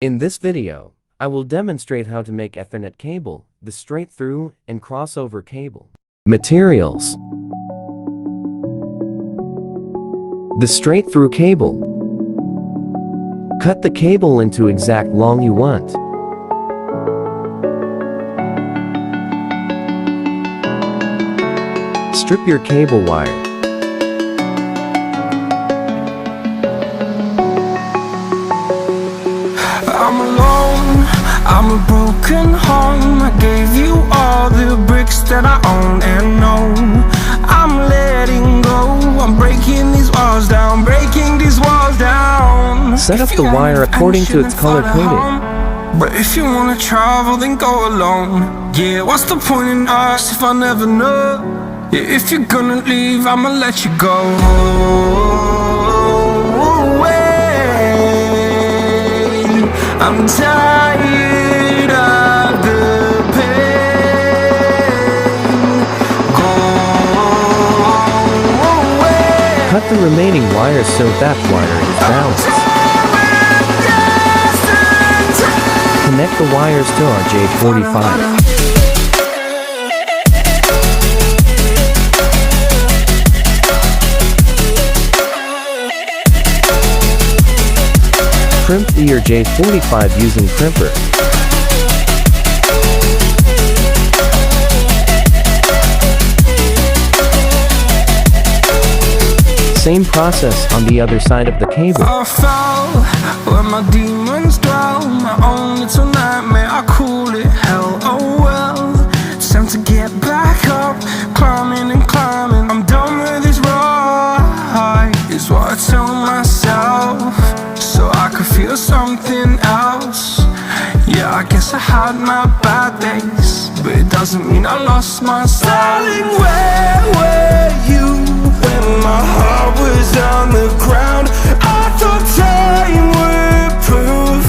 In this video, I will demonstrate how to make Ethernet cable, the straight-through and crossover cable. Materials: the straight-through cable. Cut the cable into exact long you want. Strip your cable wire. I'm alone, I'm a broken home. I gave you all the bricks that I own and know. I'm letting go, I'm breaking these walls down, breaking these walls down. Set up the wire according to its color coding. But if you wanna travel, then go alone. Yeah, what's the point in us if I never know? Yeah, if you're gonna leave, I'ma let you go. I'm tired of the pain. Go away. Cut the remaining wires so that wire is balanced. Connect the wires to RJ45. Crimp the RJ45 using crimper. Same process on the other side of the cable. I fell where my demons dwell, my own little nightmare, I call it hell. Oh well, it's time to get back up, climbing and climbing. I'm done with this ride, is what I tell myself, so I could feel something else. Yeah, I guess I had my bad days, but it doesn't mean I lost my style. Darling, where were you when my heart was on the ground? I thought time would prove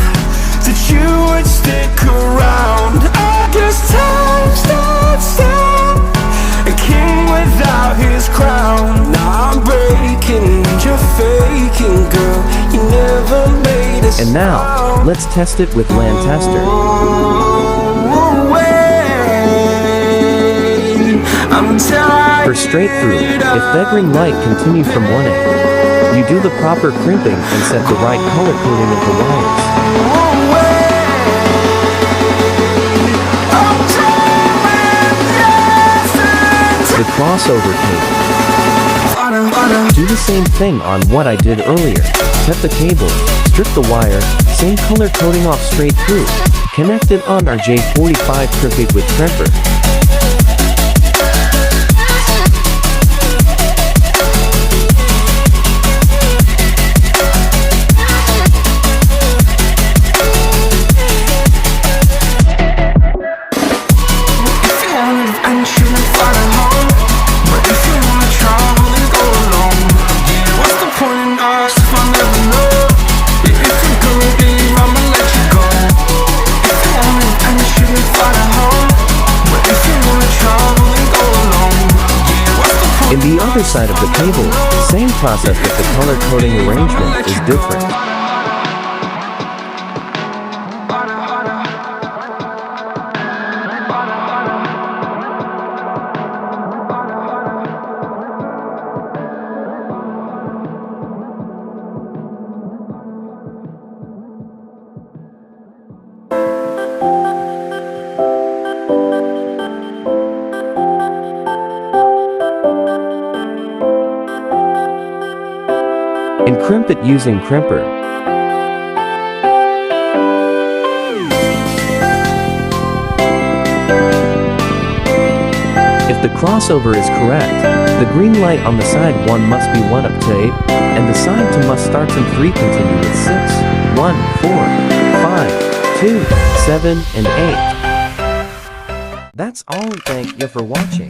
that you would stick around. I guess time stood still, a king without his crown. Now I'm breaking and you're faking, girl. You never made a And now, let's test it with LAN tester. For straight through, if that green light continues from one end, you do the proper crimping and set the right color coding of the wires. The crossover cable. Do the same thing on what I did earlier. Cut the cable, strip the wire, same color coding off straight through. Connect it on RJ45, crimp it with crimper. In the other side of the cable, same process, but the color coding arrangement is different. And crimp it using crimper. If the crossover is correct, the green light on the side 1 must be 1 up to 8, and the side 2 must start in 3 continue with 6, 1, 4, 5, 2, 7, and 8. That's all, and thank you for watching.